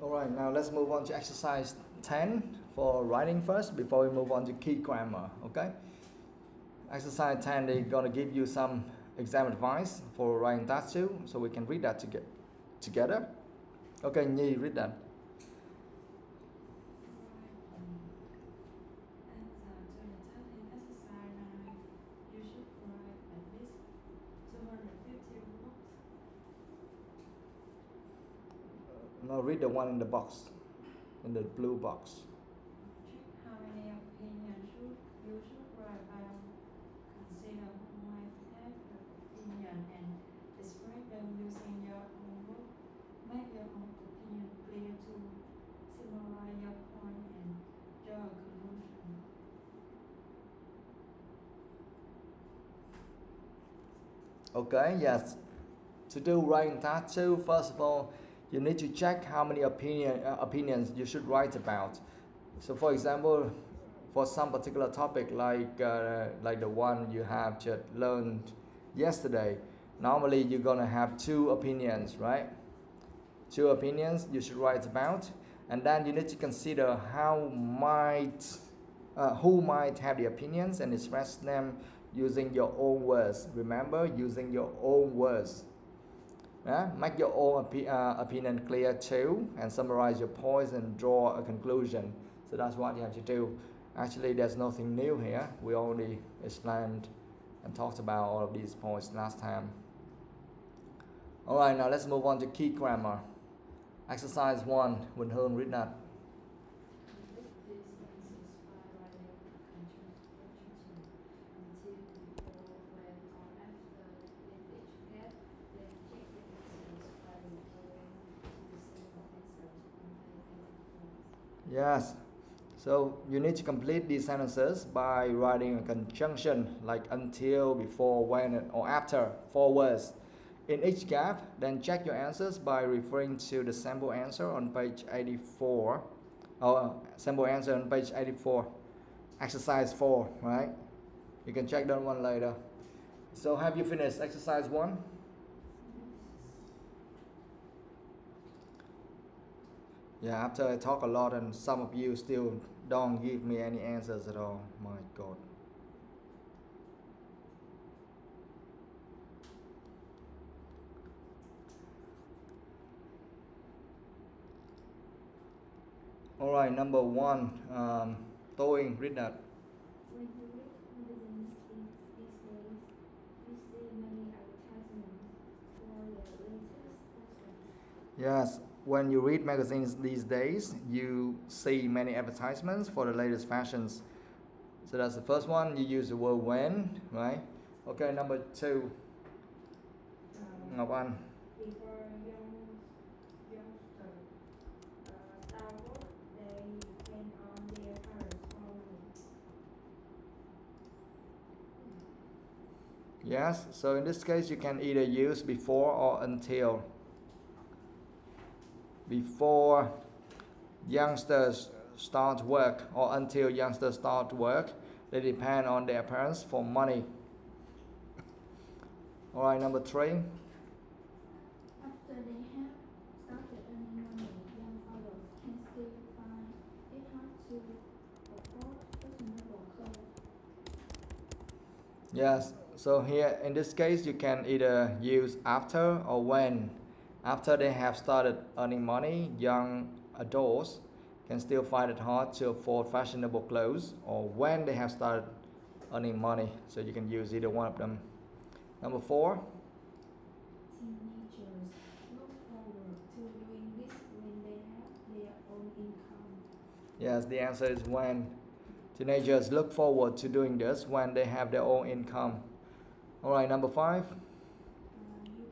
Alright, now let's move on to exercise 10 for writing first before we move on to key grammar, okay? Exercise 10, they're gonna give you some exam advice for writing that too, so we can read that together. Okay, Nhi, read that. Now read the one in the box, in the blue box. How many opinions you should write about? Consider who might have an opinion and express them using your own words. Make your own opinion clear to summarize your point and draw a conclusion. Okay, yes. To do writing that too, first of all, you need to check how many opinions you should write about. So, for example, for some particular topic like the one you have just learned yesterday, normally you're gonna have 2 opinions, right? 2 opinions you should write about, and then you need to consider who might have the opinions and express them using your own words. Remember, using your own words. Make your own opinion clear too, and summarize your points and draw a conclusion. So that's what you have to do. Actually, there's nothing new here. We already explained and talked about all of these points last time. Alright, now let's move on to key grammar. Exercise 1, Quỳnh Hương, read that. Yes, so you need to complete these sentences by writing a conjunction like until, before, when, or after, 4 words. In each gap, then check your answers by referring to the sample answer on page 84. Sample answer on page 84. Exercise 4, right? You can check that one later. So have you finished exercise 1? Yeah, after I talk a lot and some of you still don't give me any answers at all. My God. Alright, number 1, TOEIC, read that. When you read magazines these days, you see many advertisements for the latest fashion. Yes, when you read magazines these days, you see many advertisements for the latest fashions. So that's the first one. You use the word when, right? Okay, number 2, Ngọc Anh. Before youngsters start work, they depend on their parents for money. Yes, so in this case you can either use before or until. Before youngsters start work or until youngsters start work, they depend on their parents for money. Alright, number 3. After they have started earning money, young adults can still find it hard to afford fashionable clothes. Yes, so here in this case you can either use after or when. After they have started earning money, young adults can still find it hard to afford fashionable clothes, or when they have started earning money. So you can use either one of them. Number 4. Teenagers look forward to doing this when they have their own income. Yes, the answer is when. Teenagers look forward to doing this when they have their own income. Alright, number 5. You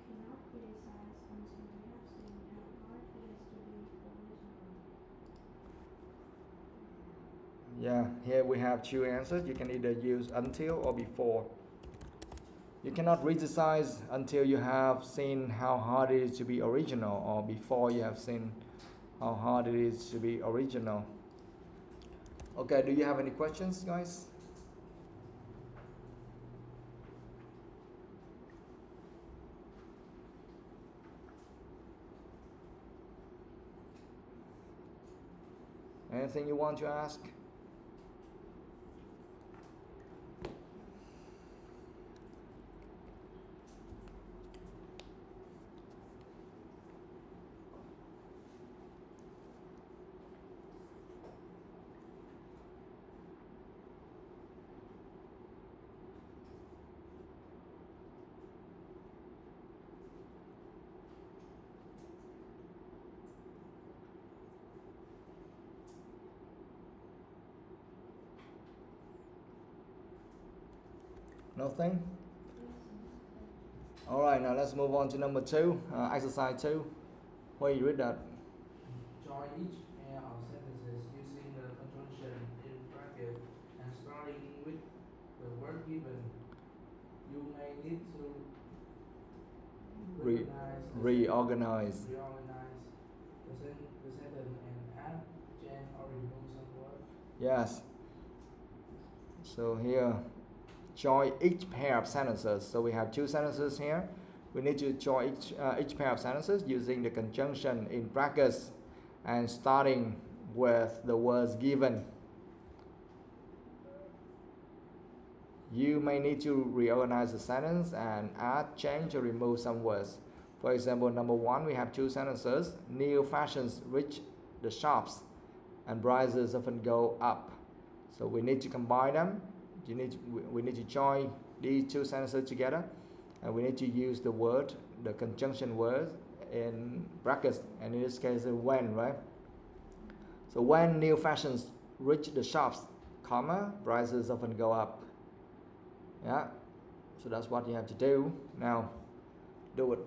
cannot criticize until you have seen how hard it is to be original. Yeah, here we have 2 answers. You can either use until or before. You cannot criticize until you have seen how hard it is to be original, or before you have seen how hard it is to be original. Okay, do you have any questions, guys? Anything you want to ask? Nothing? Alright, now let's move on to number 2, exercise 2. Where you read that? Join each pair of sentences using the conjunction in bracket and starting with the word given. You may need to Reorganize. the sentence and add, change or remove some words. Yes. So here, join each pair of sentences. So we have 2 sentences here. We need to join each pair of sentences using the conjunction in brackets and starting with the words given. You may need to reorganize the sentence and add, change or remove some words. For example, number 1, we have 2 sentences. New fashions reach the shops and prices often go up. So we need to combine them. We need to join these 2 sentences together, and we need to use the conjunction word in brackets, and in this case when, right? So when new fashions reach the shops, comma, prices often go up. Yeah, so that's what you have to do. Now, do it.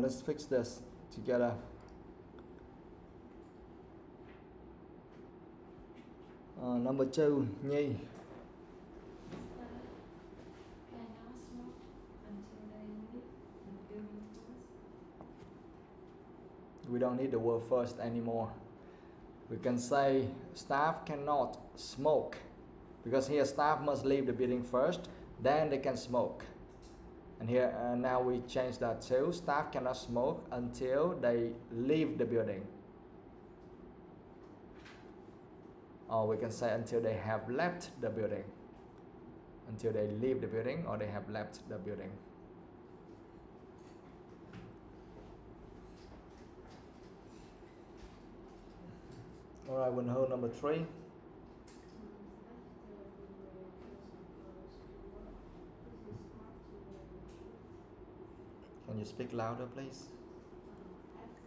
let's fix this together. Number 2, Nhi. Cannot smoke until they leave the building first. We don't need the word first anymore. We can say staff cannot smoke, because here staff must leave the building first, then they can smoke. And here now we change that to staff cannot smoke until they leave the building. Or we can say until they have left the building. Until they leave the building or they have left the building. Alright, we'll hold number 3. Can you speak louder, please?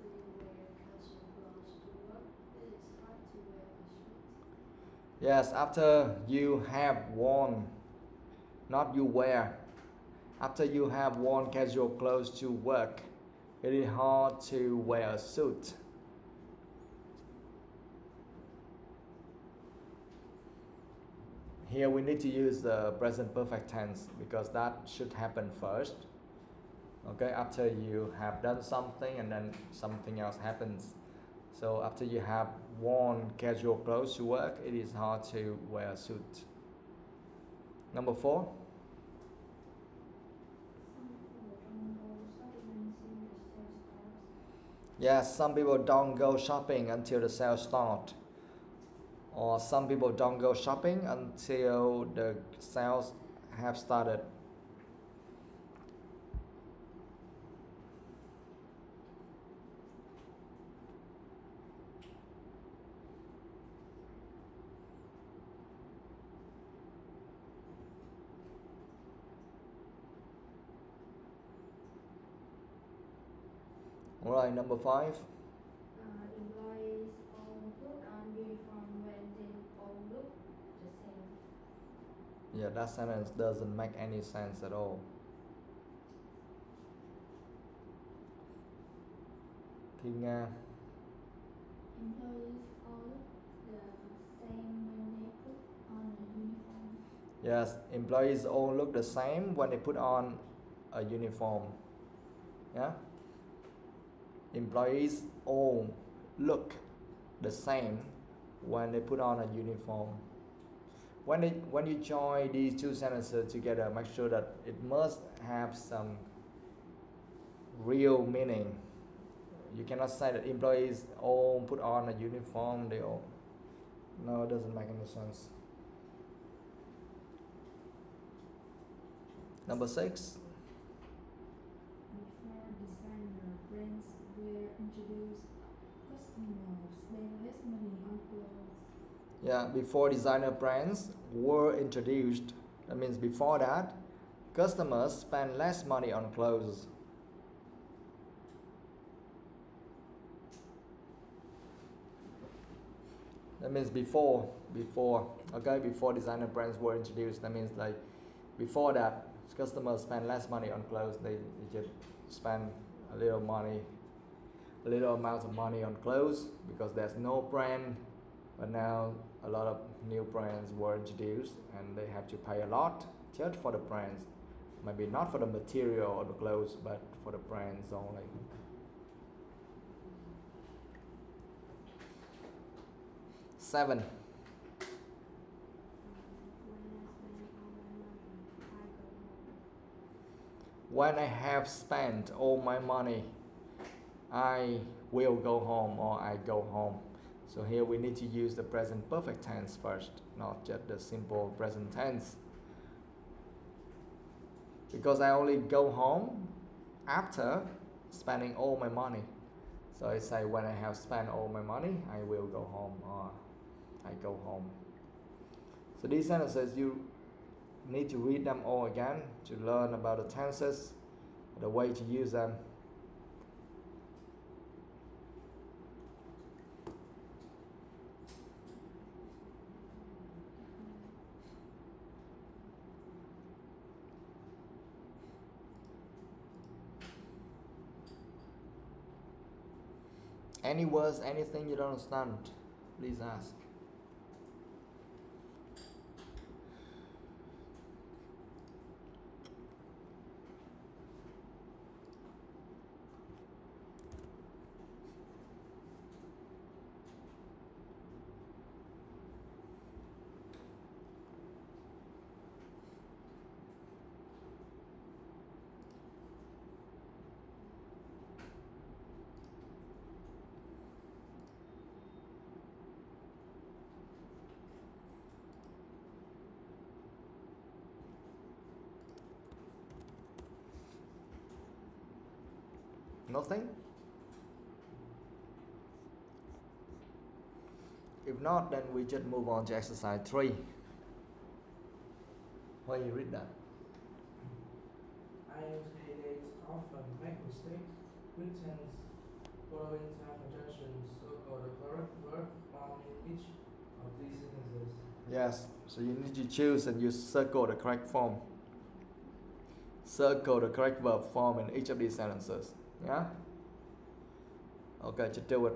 After you wear casual clothes to work, it is hard to wear a shirt. Yes, after you have worn, not you wear. After you have worn casual clothes to work, it is hard to wear a suit. Here we need to use the present perfect tense because that should happen first. Okay, after you have done something and then something else happens. So after you have worn casual clothes to work, it is hard to wear a suit. Number 4. Yes, some people don't go shopping until the sale starts. Or some people don't go shopping until the sales have started. Alright, number 5. Employees all put on uniform when they all look the same. Yeah, that sentence doesn't make any sense at all. Thi Nga. Employees all look the same when they put on a uniform. Yes, employees all look the same when they put on a uniform. Yeah? Employees all look the same when they put on a uniform. When you join these two sentences together, make sure that it must have some real meaning. You cannot say that employees all put on a uniform, they all... No, it doesn't make any sense. Number 6. Before designer brands were introduced, customers spent less money on clothes. Yeah, before designer brands were introduced, that means before that, customers spend less money on clothes. That means before, okay, before designer brands were introduced, that means like before that, customers spend less money on clothes. They just spend a little amount of money on clothes because there's no brand. But now a lot of new brands were introduced and they have to pay a lot just for the brands. Maybe not for the material or the clothes, but for the brands only. Seven. When I have spent all my money, I will go home or I go home. So here we need to use the present perfect tense first, not just the simple present tense. Because I only go home after spending all my money. So I say when I have spent all my money, I will go home or I go home. So these sentences, you need to read them all again to learn about the tenses, the way to use them. Any words, anything you don't understand, please ask. Nothing? If not, then we just move on to exercise 3. Why you read that? IELTS candidates often make mistakes with tense following time conjunctions, circle the correct verb form in each of these sentences. Yes, so you need to choose and you circle the correct form. Circle the correct verb form in each of these sentences. Yeah? Okay, just do it.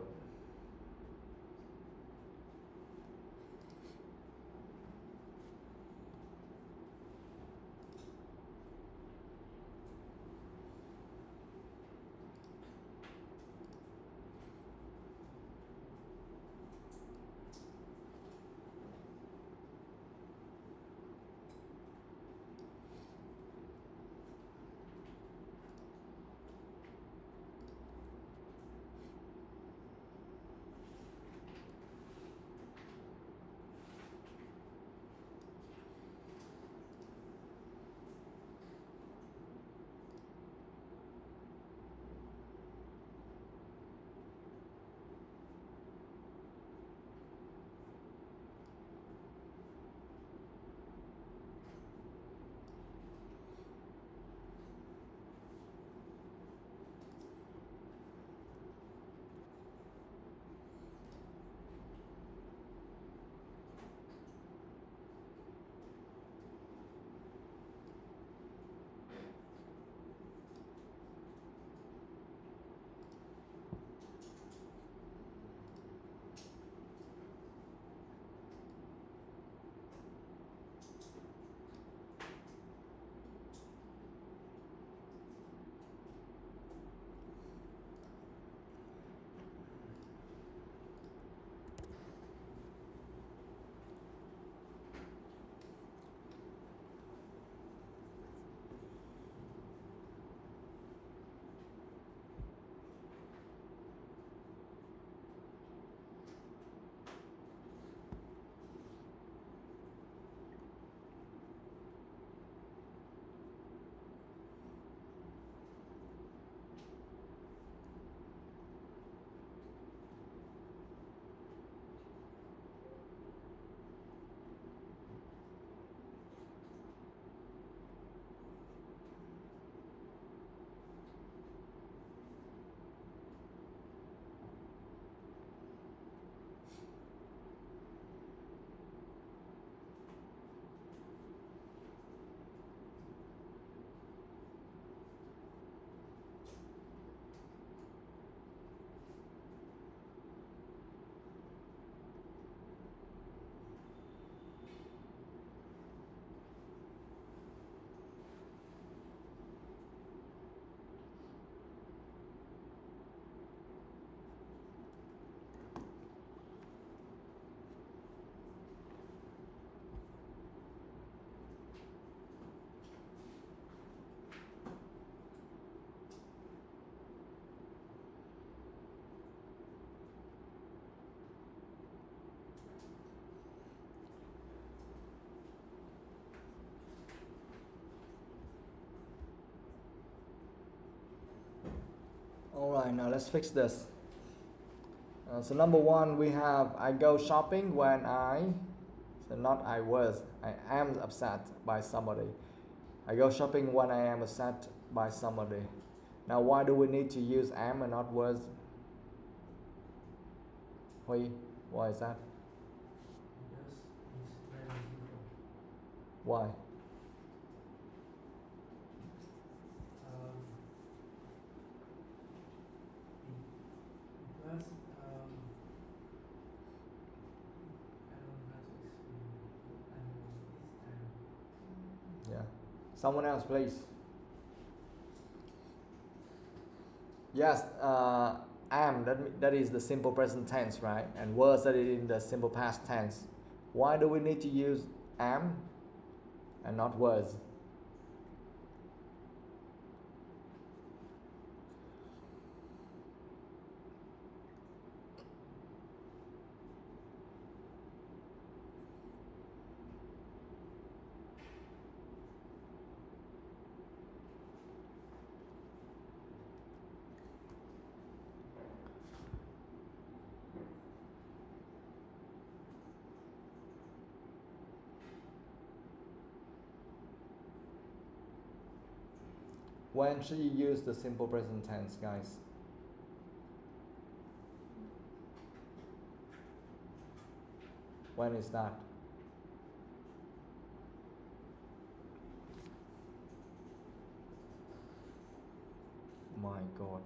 Alright, now let's fix this. So number 1, we have I go shopping when so not I was, I am upset by somebody. I go shopping when I am upset by somebody. Now why do we need to use am and not was? Why is that? Because it's very simple. Why? Because Someone else, please. Yes, am, that is the simple present tense, right? And was, that is in the simple past tense. Why do we need to use am and not was? When should you use the simple present tense, guys? When is that? My God.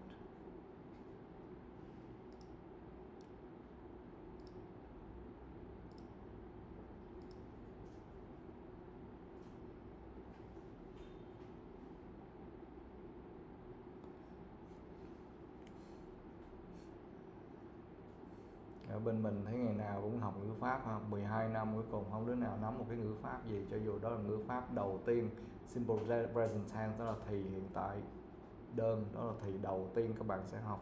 Ở bên mình thấy ngày nào cũng học ngữ pháp, học 12 năm cuối cùng không đứa nào nắm một cái ngữ pháp gì, cho dù đó là ngữ pháp đầu tiên, simple present tense, đó là thì hiện tại đơn, đó là thì đầu tiên các bạn sẽ học,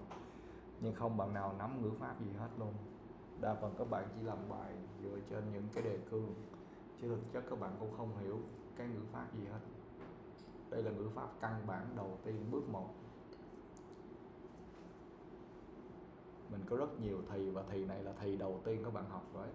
nhưng không bạn nào nắm ngữ pháp gì hết luôn. Đa phần các bạn chỉ làm bài dựa trên những cái đề cương, chứ thực chất các bạn cũng không hiểu cái ngữ pháp gì hết. Đây là ngữ pháp căn bản đầu tiên, bước 1. Mình có rất nhiều thì, và thì này là thì đầu tiên các bạn học rồi.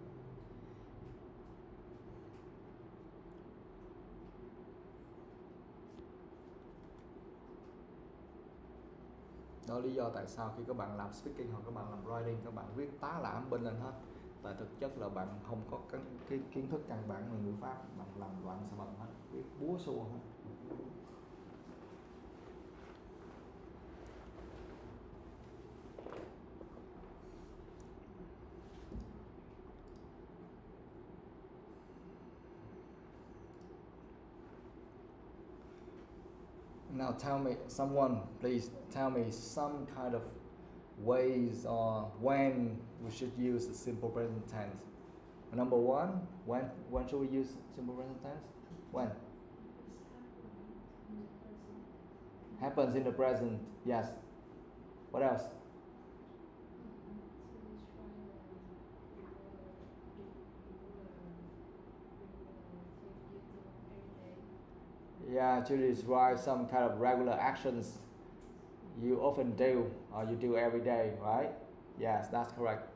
Đó lý do tại sao khi các bạn làm speaking hoặc các bạn làm writing, các bạn viết tá lả bên lên hết. Tại thực chất là bạn không có cái kiến thức căn bản về ngữ pháp, bạn làm loạn xà bần hết, viết búa xua hết. Now tell me, someone please tell me some kind of ways or when we should use the simple present tense. Number one, when should we use simple present tense? When? Happens in the present, yes. What else? Yeah, to describe some kind of regular actions you often do or you do every day, right? Yes, that's correct.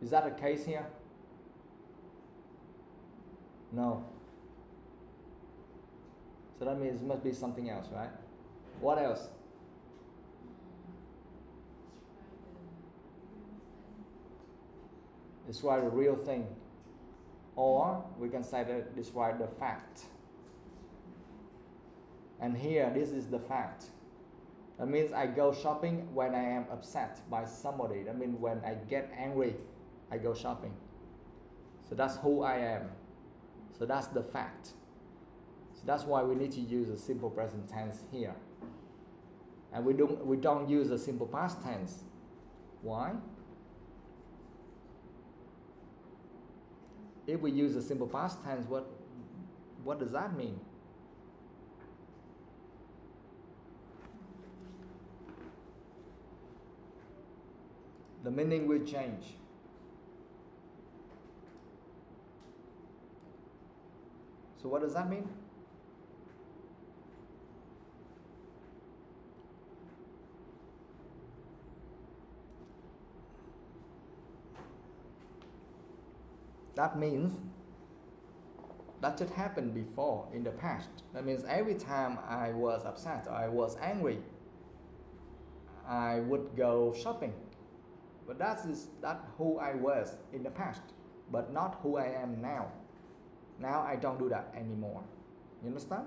Is that the case here? No. So that means it must be something else, right? What else? Describe the real thing. Or we can say that describe the fact. And here, this is the fact. That means I go shopping when I am upset by somebody. That means when I get angry, I go shopping. So that's who I am. So that's the fact. So that's why we need to use a simple present tense here. And we don't use a simple past tense. Why? If we use a simple past tense, what does that mean? The meaning will change. So what does that mean? That means that should happen before in the past. That means every time I was upset or I was angry, I would go shopping. But that's who I was in the past, but not who I am now. Now I don't do that anymore. You understand?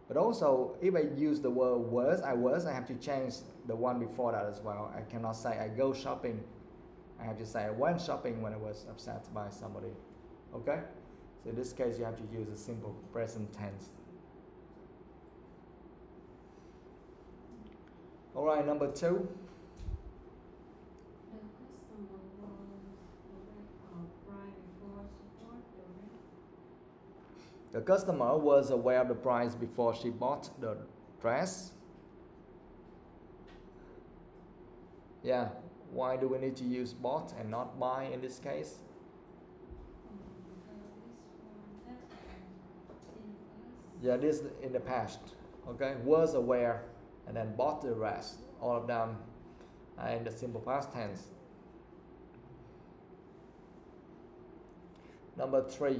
But also, if I use the word was, I have to change the one before that as well. I cannot say I go shopping. I have to say I went shopping when I was upset by somebody. Okay? So in this case, you have to use a simple present tense. All right, number 2. The customer was aware of the price before she bought the dress. The customer was aware of the price before she bought the dress. Yeah, why do we need to use bought and not buy in this case? Yeah, this in the past. Okay, was aware and then bought the rest. All of them are in the simple past tense. Number 3.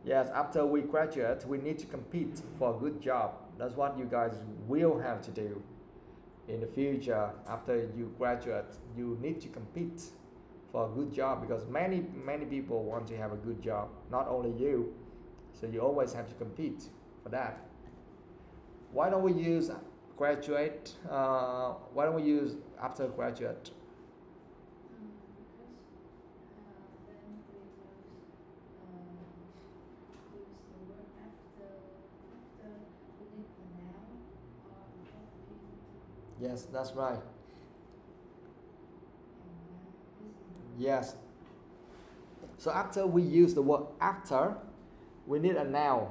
Yes, after we graduate, we need to compete for a good job. That's what you guys will have to do in the future. After you graduate, you need to compete for a good job because many people want to have a good job, not only you. So you always have to compete for that. Why don't we use graduate? Why don't we use after graduate? Yes, that's right. Yes. So after we use the word after, we need a noun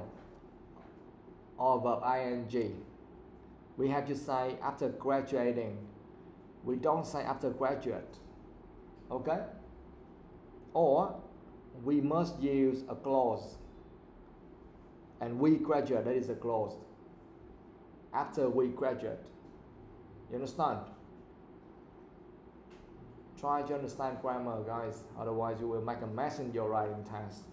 or verb ing. We have to say after graduating. We don't say after graduate. Okay? Or we must use a clause. And we graduate, that is a clause. After we graduate. You understand? Try to understand grammar, guys. Otherwise, you will make a mess in your writing test.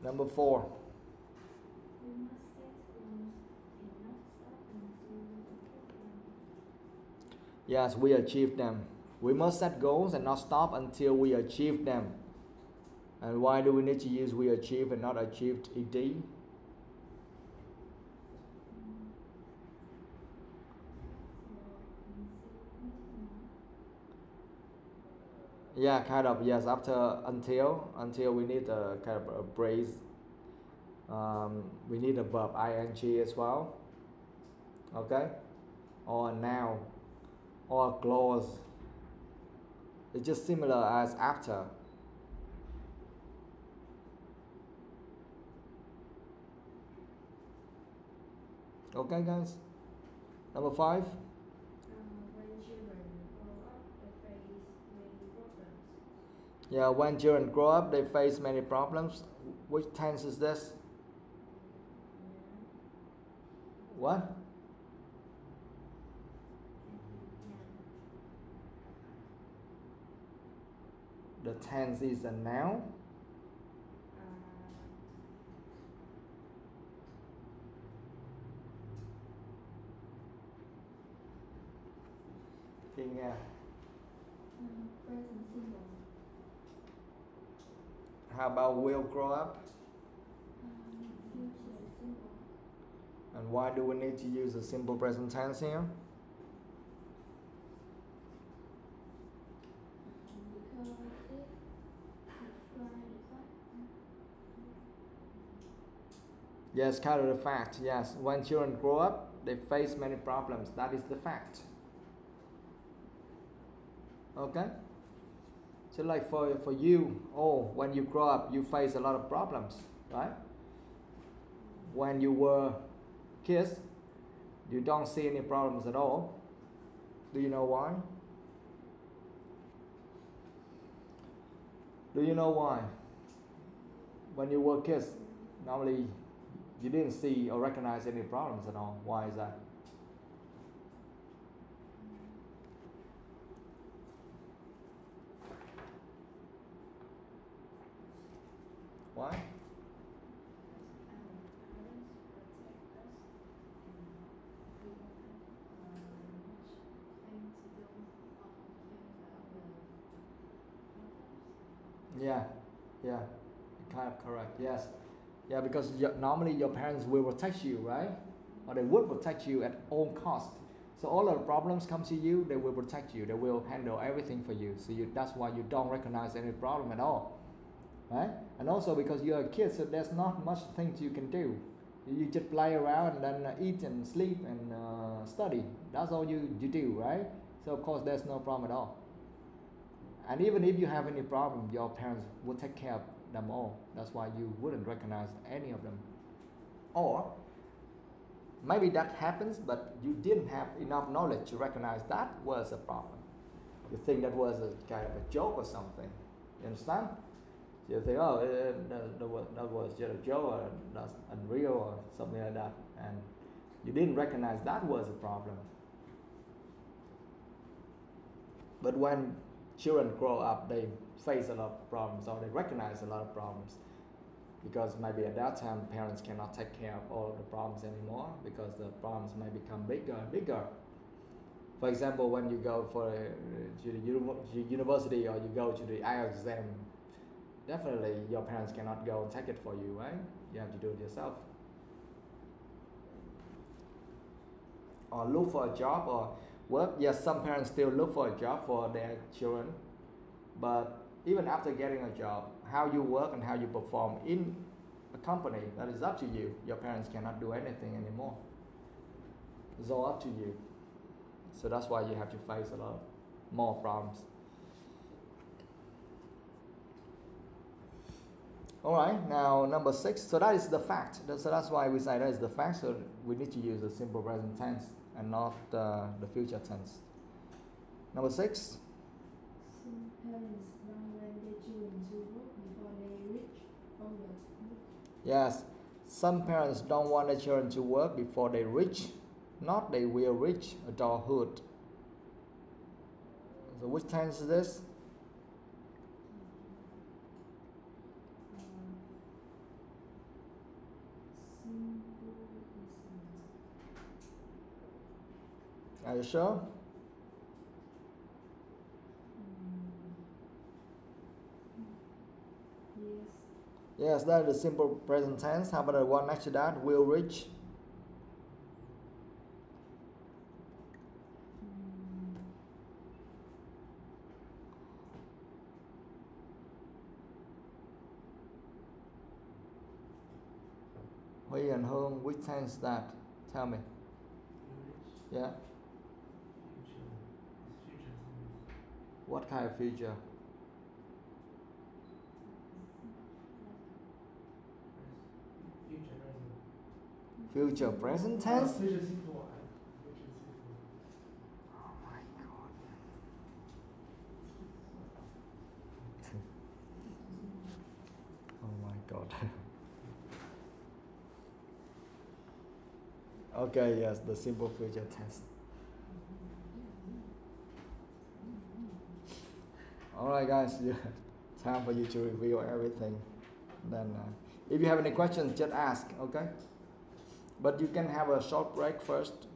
Number 4. Yes, we achieve them. We must set goals and not stop until we achieve them. And why do we need to use we achieve and not achieved ed? Yeah, kind of, yes, after until we need a kind of a phrase. We need a verb ing as well. Okay? Or a noun. Or a clause. It's just similar as after. Okay, guys? Number 5. Yeah, when children grow up, they face many problems. Which tense is this? What? The tense is a noun. Yeah. Present simple. How about will grow up? Future simple. And why do we need to use the simple present tense here? Because it describes the fact. Yes, kind of the fact. Yes, when children grow up, they face many problems. That is the fact. Okay? So like for you, when you grow up, you face a lot of problems, right? When you were kids, you don't see any problems at all. Do you know why? Do you know why? When you were kids, normally you didn't see or recognize any problems at all. Why is that? Why? Yeah, kind of correct. Yes, yeah, because normally your parents will protect you, right? Or they would protect you at all cost. So all the problems come to you, they will protect you, they will handle everything for you. So that's why you don't recognize any problem at all, right? And also because you're a kid, so there's not much things you can do. You just play around and then eat and sleep and study. That's all you do, right? So of course there's no problem at all. And even if you have any problem, your parents will take care of them all. That's why you wouldn't recognize any of them. Or maybe that happens, but you didn't have enough knowledge to recognize that was a problem. You think that was a kind of a joke or something. You understand? So you think, oh, that was just a joke, or that's unreal, or something like that. And you didn't recognize that was a problem. But when children grow up, they face a lot of problems, or they recognize a lot of problems. Because maybe at that time parents cannot take care of all of the problems anymore, because the problems may become bigger and bigger. For example, when you go to the university, or you go to the IELTS exam, definitely your parents cannot go and take it for you, right? You have to do it yourself. Or look for a job or work. Yes, some parents still look for a job for their children, but even after getting a job, how you work and how you perform in a company, that is up to you. Your parents cannot do anything anymore. It's all up to you. So that's why you have to face a lot more problems. Alright, now number 6. So that is the fact. So that's why we say that is the fact. So we need to use the simple present tense and not the future tense. Number 6. Some parents don't want their children to work before they reach adulthood. Yes, some parents don't want their children to work before they reach, not they will reach adulthood. So which tense is this? Are you sure? Yes, that is the simple present tense. How about the one next to that? Will reach. Huy and Hương, which tense is that? Tell me. Yeah. What kind of future? Future present tense? Oh my god. Oh my god. Okay, yes, the simple future tense. Alright guys, yeah. Time for you to review everything. Then if you have any questions, just ask, okay? But you can have a short break first